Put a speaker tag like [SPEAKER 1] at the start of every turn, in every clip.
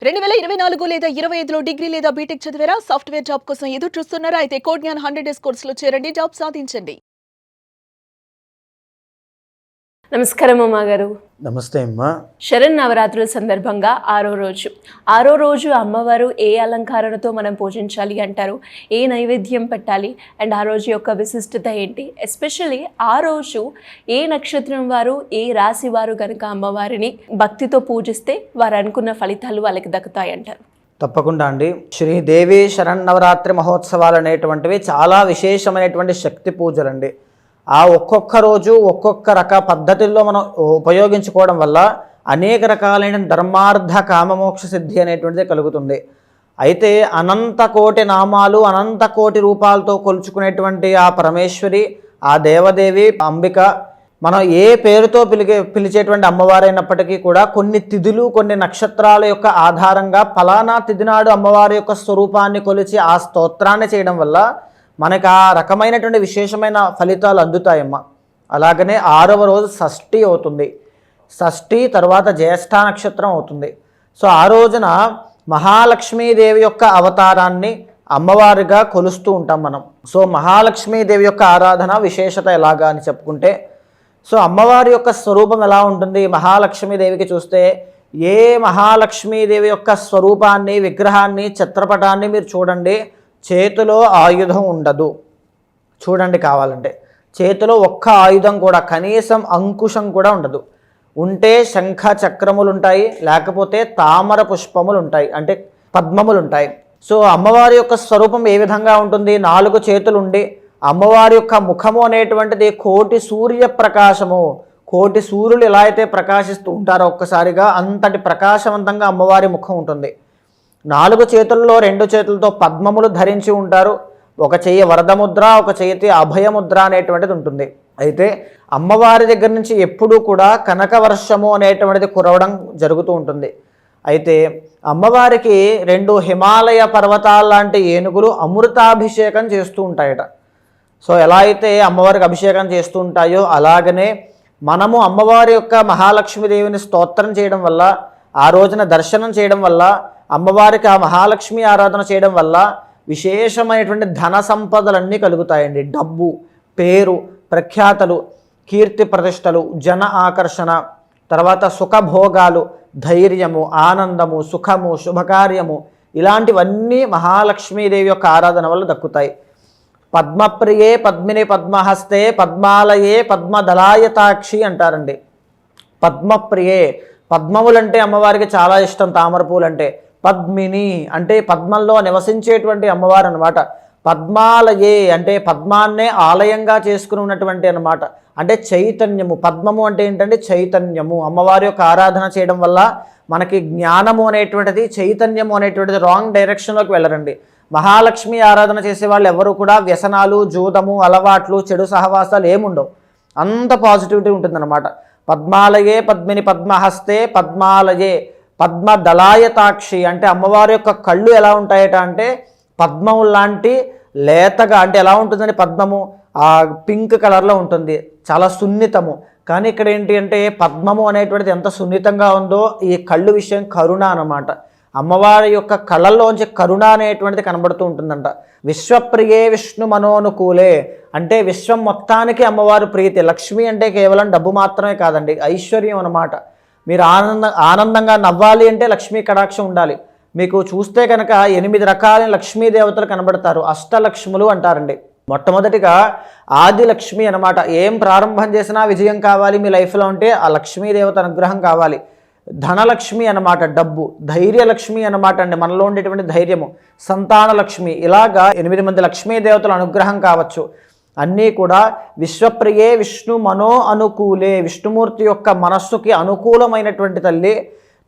[SPEAKER 1] 2024 లేదా 25లో డిగ్రీ లేదా బీటెక్ చదివారా? సాఫ్ట్‌వేర్ జాబ్ కోసం ఎదురు చూస్తున్నారా? అయితే కోడ్ జ్ఞాన్ 100 డేస్ కోర్సులో చేరండి, జాబ్ సాధించండి.
[SPEAKER 2] నమస్కారం అమ్మ గారు.
[SPEAKER 3] నమస్తే అమ్మా.
[SPEAKER 2] శరన్నవరాత్రుల సందర్భంగా ఆరో రోజు అమ్మవారు ఏ అలంకారణతో మనం పూజించాలి అంటారు, ఏ నైవేద్యం పెట్టాలి అండ్ ఆ రోజు యొక్క విశిష్టత ఏంటి, ఎస్పెషల్లీ ఆ రోజు ఏ నక్షత్రం వారు, ఏ రాశి వారు కనుక అమ్మవారిని భక్తితో పూజిస్తే వారు అనుకున్న ఫలితాలు వాళ్ళకి దక్కుతాయి అంటారు?
[SPEAKER 3] తప్పకుండా అండి. శ్రీదేవి శరన్నవరాత్రి మహోత్సవాలు అనేటువంటివి చాలా విశేషమైనటువంటి శక్తి పూజలండి. ఆ ఒక్కొక్క రోజు ఒక్కొక్క రక పద్ధతుల్లో మనం ఉపయోగించుకోవడం వల్ల అనేక రకాలైన ధర్మార్థ కామమోక్ష సిద్ధి అనేటువంటిది కలుగుతుంది. అయితే అనంత కోటి నామాలు, అనంత కోటి రూపాలతో కొలుచుకునేటువంటి ఆ పరమేశ్వరి, ఆ దేవదేవి అంబిక, మనం ఏ పేరుతో పిలిచేటువంటి అమ్మవారైనప్పటికీ కూడా కొన్ని తిథులు, కొన్ని నక్షత్రాల యొక్క ఆధారంగా ఫలానా తిథి నాడు అమ్మవారి యొక్క స్వరూపాన్ని కొలిచి ఆ స్తోత్రాన్ని చేయడం వల్ల మనకు ఆ రకమైనటువంటి విశేషమైన ఫలితాలు అందుతాయమ్మ. అలాగనే 6వ రోజు షష్ఠి అవుతుంది. షష్ఠి తర్వాత జ్యేష్ఠ నక్షత్రం అవుతుంది. సో ఆ రోజున మహాలక్ష్మీదేవి యొక్క అవతారాన్ని అమ్మవారిగా కొలుస్తూ ఉంటాం మనం. సో మహాలక్ష్మీదేవి యొక్క ఆరాధన విశేషత ఎలాగా అని చెప్పుకుంటే, సో అమ్మవారి యొక్క స్వరూపం ఎలా ఉంటుంది? మహాలక్ష్మీదేవికి చూస్తే ఏ మహాలక్ష్మీదేవి యొక్క స్వరూపాన్ని, విగ్రహాన్ని, చిత్రపటాన్ని మీరు చూడండి, చేతిలో ఆయుధం ఉండదు. చూడండి కావాలంటే చేతిలో ఒక్క ఆయుధం కూడా, కనీసం అంకుశం కూడా ఉండదు. ఉంటే శంఖ చక్రములు ఉంటాయి, లేకపోతే తామర పుష్పములు ఉంటాయి, అంటే పద్మములు ఉంటాయి. సో అమ్మవారి యొక్క స్వరూపం ఏ విధంగా ఉంటుంది? 4 చేతులు ఉండి అమ్మవారి యొక్క ముఖము అనేటువంటిది కోటి సూర్యప్రకాశము. కోటి సూర్యులు ఎలా అయితే ప్రకాశిస్తూ ఉంటారో ఒక్కసారిగా అంతటి ప్రకాశవంతంగా అమ్మవారి ముఖం ఉంటుంది. 4 చేతుల్లో 2 చేతులతో పద్మములు ధరించి ఉంటారు. ఒక చెయ్యి వరదముద్ర, ఒక చేతి అభయముద్ర అనేటువంటిది ఉంటుంది. అయితే అమ్మవారి దగ్గర నుంచి ఎప్పుడూ కూడా కనకవర్షము అనేటువంటిది కురవడం జరుగుతూ ఉంటుంది. అయితే అమ్మవారికి 2 హిమాలయ పర్వతాల లాంటి ఏనుగులు అమృతాభిషేకం చేస్తూ ఉంటాయట. సో ఎలా అయితే అమ్మవారికి అభిషేకం చేస్తూ ఉంటాయో అలాగనే మనము అమ్మవారి యొక్క మహాలక్ష్మీదేవిని స్తోత్రం చేయడం వల్ల, ఆ రోజున దర్శనం చేయడం వల్ల, అమ్మవారికి ఆ మహాలక్ష్మి ఆరాధన చేయడం వల్ల విశేషమైనటువంటి ధన సంపదలన్నీ కలుగుతాయండి. డబ్బు, పేరు, ప్రఖ్యాతలు, కీర్తి ప్రతిష్టలు, జన ఆకర్షణ, తర్వాత సుఖభోగాలు, ధైర్యము, ఆనందము, సుఖము, శుభకార్యము, ఇలాంటివన్నీ మహాలక్ష్మీదేవి యొక్క ఆరాధన వల్ల దక్కుతాయి. పద్మప్రియే పద్మిని పద్మహస్తే పద్మాలయే పద్మదళాయతాక్షి అంటారండి. పద్మప్రియే, పద్మములంటే అమ్మవారికి చాలా ఇష్టం. తామర పూలంటే పద్మిని అంటే పద్మంలో నివసించేటువంటి అమ్మవారు అనమాట. పద్మాలయే అంటే పద్మాన్నే ఆలయంగా చేసుకుని ఉన్నటువంటి అనమాట. అంటే చైతన్యము. పద్మము అంటే ఏంటంటే చైతన్యము. అమ్మవారి యొక్క ఆరాధన చేయడం వల్ల మనకి జ్ఞానము అనేటువంటిది, చైతన్యము అనేటువంటిది రాంగ్ డైరెక్షన్లోకి వెళ్ళరండి. మహాలక్ష్మి ఆరాధన చేసే వాళ్ళు ఎవరు కూడా వ్యసనాలు, జూదము, అలవాట్లు, చెడు సహవాసాలు ఏముండవు. అంత పాజిటివిటీ ఉంటుందన్నమాట. పద్మాలయే పద్మిని పద్మహస్తే పద్మాలయే పద్మదళాయతాక్షి అంటే అమ్మవారి యొక్క కళ్ళు ఎలా ఉంటాయట అంటే పద్మము లాంటి లేతగా, అంటే ఎలా ఉంటుందని పద్మము ఆ పింక్ కలర్లో ఉంటుంది, చాలా సున్నితము. కానీ ఇక్కడ ఏంటి అంటే పద్మము అనేటువంటిది ఎంత సున్నితంగా ఉందో ఈ కళ్ళు విషయం కరుణ అన్నమాట. అమ్మవారి యొక్క కళ్ళల్లోంచి కరుణ అనేటువంటిది కనబడుతూ ఉంటుందంట. విశ్వప్రియే విష్ణు మనోనుకూలే అంటే విశ్వం మొత్తానికి అమ్మవారు ప్రీతి. లక్ష్మి అంటే కేవలం డబ్బు మాత్రమే కాదండి, ఐశ్వర్యం అన్నమాట. మీరు ఆనందంగా నవ్వాలి అంటే లక్ష్మీ కటాక్షం ఉండాలి. మీకు చూస్తే కనుక 8 రకాలైన లక్ష్మీ దేవతలు కనబడతారు. అష్టలక్ష్ములు అంటారండి. మొట్టమొదటిగా ఆది లక్ష్మి అనమాట. ఏం ప్రారంభం చేసినా విజయం కావాలి మీ లైఫ్లో అంటే ఆ లక్ష్మీదేవత అనుగ్రహం కావాలి. ధనలక్ష్మి అన్నమాట, డబ్బు. ధైర్యలక్ష్మి అన్నమాట అండి, మనలో ఉండేటువంటి ధైర్యము. సంతాన లక్ష్మి, ఇలాగా 8 మంది లక్ష్మీదేవతల అనుగ్రహం కావచ్చు. అన్నీ కూడా విశ్వప్రియే విష్ణు మనో అనుకూలే, విష్ణుమూర్తి యొక్క మనస్సుకి అనుకూలమైనటువంటి తల్లి.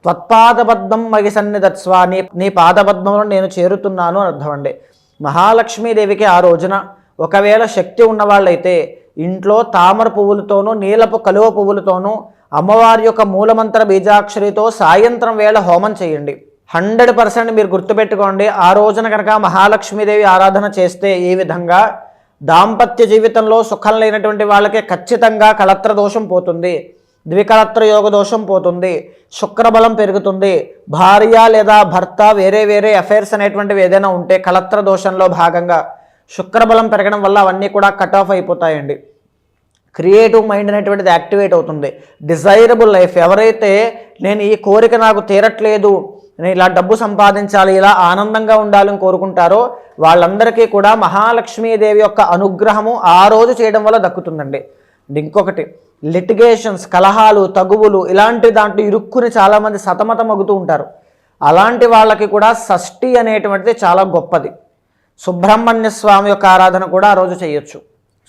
[SPEAKER 3] త్వత్పాదపద్మం మగి సన్నిధత్స్వ, నీ పాదపద్మంలో నేను చేరుతున్నాను అని అర్థం అండి. మహాలక్ష్మీదేవికి ఆ రోజున ఒకవేళ శక్తి ఉన్నవాళ్ళైతే ఇంట్లో తామర పువ్వులతోనూ, నీలపు కలువ పువ్వులతోనూ, అమ్మవారి యొక్క మూలమంత్ర బీజాక్షరితో సాయంత్రం వేళ హోమం చేయండి. 100% మీరు గుర్తుపెట్టుకోండి. ఆ రోజున కనుక మహాలక్ష్మీదేవి ఆరాధన చేస్తే ఈ విధంగా దాంపత్య జీవితంలో సుఖం లేనటువంటి వాళ్ళకి ఖచ్చితంగా కళత్ర దోషం పోతుంది. ద్వికళత్ర యోగ దోషం పోతుంది, శుక్రబలం పెరుగుతుంది, భార్య లేదా భర్త వేరే వేరే అఫైర్స్ అనేటువంటివి ఏదైనా ఉంటే కళత్ర దోషంలో భాగంగా శుక్రబలం పెరగడం వల్ల అవన్నీ కూడా కట్ ఆఫ్ అయిపోతాయండి. క్రియేటివ్ మైండ్ అనేటువంటిది యాక్టివేట్ అవుతుంది. డిజైరబుల్ లైఫ్, ఎవరైతే నేను ఈ కోరిక నాకు తీరట్లేదు, నేను ఇలా డబ్బు సంపాదించాలి, ఇలా ఆనందంగా ఉండాలని కోరుకుంటారో వాళ్ళందరికీ కూడా మహాలక్ష్మీదేవి యొక్క అనుగ్రహము ఆ రోజు చేయడం వల్ల దక్కుతుందండి. ఇంకొకటి లిటిగేషన్స్, కలహాలు, తగువులు ఇలాంటి దాంట్లో ఇరుక్కుని చాలామంది సతమతమగుతూ ఉంటారు. అలాంటి వాళ్ళకి కూడా షష్ఠి అనేటువంటిది చాలా గొప్పది. సుబ్రహ్మణ్య స్వామి యొక్క ఆరాధన కూడా ఆ రోజు చేయొచ్చు.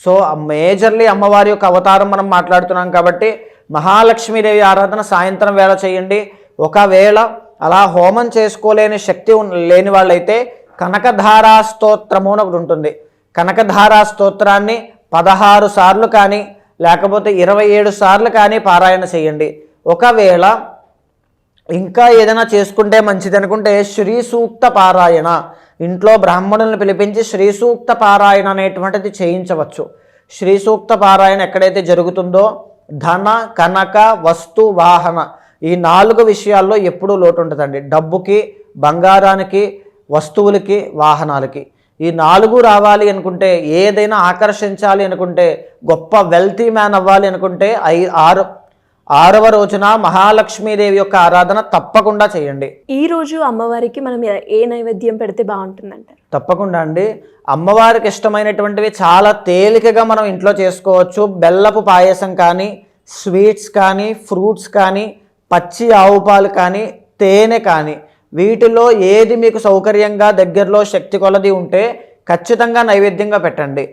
[SPEAKER 3] సో మేజర్లీ అమ్మవారి యొక్క అవతారం మనం మాట్లాడుతున్నాం కాబట్టి మహాలక్ష్మీదేవి ఆరాధన సాయంత్రం వేళ చేయండి. ఒకవేళ అలా హోమం చేసుకోలేని శక్తి లేని వాళ్ళైతే కనకధారా స్తోత్రము అని ఒకటి ఉంటుంది. కనకధారా స్తోత్రాన్ని 16 సార్లు కానీ లేకపోతే 27 సార్లు కానీ పారాయణ చేయండి. ఒకవేళ ఇంకా ఏదైనా చేసుకుంటే మంచిది అనుకుంటే శ్రీ సూక్త పారాయణ, ఇంట్లో బ్రాహ్మణులను పిలిపించి శ్రీ సూక్త పారాయణ అనేటువంటిది చేయించవచ్చు. శ్రీ సూక్త పారాయణ ఎక్కడైతే జరుగుతుందో ధన, కనక, వస్తు, వాహన ఈ 4 విషయాల్లో ఎప్పుడూ లోటు ఉంటుందండి. డబ్బుకి, బంగారానికి, వస్తువులకి, వాహనాలకి ఈ 4 రావాలి అనుకుంటే, ఏదైనా ఆకర్షించాలి అనుకుంటే, గొప్ప వెల్తీ మ్యాన్ అవ్వాలి అనుకుంటే 6వ రోజున మహాలక్ష్మీదేవి యొక్క ఆరాధన తప్పకుండా చేయండి.
[SPEAKER 2] ఈ రోజు అమ్మవారికి మనం ఏ నైవేద్యం పెడితే బాగుంటుందంటారు?
[SPEAKER 3] తప్పకుండా అండి. అమ్మవారికి ఇష్టమైనటువంటివి చాలా తేలికగా మనం ఇంట్లో చేసుకోవచ్చు. బెల్లపు పాయసం కానీ, స్వీట్స్ కానీ, ఫ్రూట్స్ కానీ, పచ్చి ఆవు పాలు కానీ, తేనె కానీ వీటిలో ఏది మీకు సౌకర్యంగా దగ్గరలో శక్తి కొలది ఉంటే ఖచ్చితంగా నైవేద్యంగా పెట్టండి.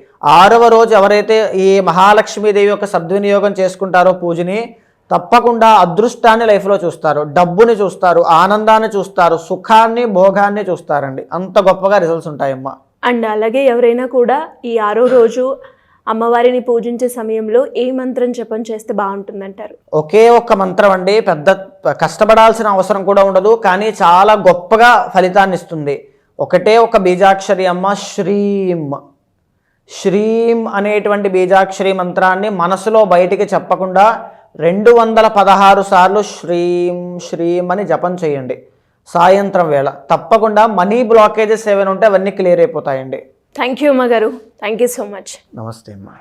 [SPEAKER 3] 6వ రోజు ఎవరైతే ఈ మహాలక్ష్మీదేవి యొక్క సద్వినియోగం చేసుకుంటారో పూజని, తప్పకుండా అదృష్టాన్ని లైఫ్లో చూస్తారు, డబ్బుని చూస్తారు, ఆనందాన్ని చూస్తారు, సుఖాన్ని, భోగాన్ని చూస్తారండి. అంత గొప్పగా రిజల్ట్స్ ఉంటాయమ్మా.
[SPEAKER 2] అండ్ అలాగే ఎవరైనా కూడా ఈ 6వ రోజు అమ్మవారిని పూజించే సమయంలో ఏ మంత్రం జపం చేస్తే బాగుంటుందంటారు?
[SPEAKER 3] ఒకే ఒక్క మంత్రం అండి, పెద్ద కష్టపడాల్సిన అవసరం కూడా ఉండదు, కానీ చాలా గొప్పగా ఫలితాన్ని ఇస్తుంది. ఒకటే ఒక బీజాక్షరి అమ్మ, శ్రీం. శ్రీం అనేటువంటి బీజాక్షరి మంత్రాన్ని మనసులో బయటికి చెప్పకుండా 216 సార్లు శ్రీం శ్రీం అని జపం చేయండి సాయంత్రం వేళ. తప్పకుండా మనీ బ్లాకేజెస్ ఏమైనా ఉంటే అవన్నీ క్లియర్ అయిపోతాయండి.
[SPEAKER 2] థ్యాంక్ యూ అమ్మ గారు, థ్యాంక్ యూ సో మచ్.
[SPEAKER 3] నమస్తే అమ్మా.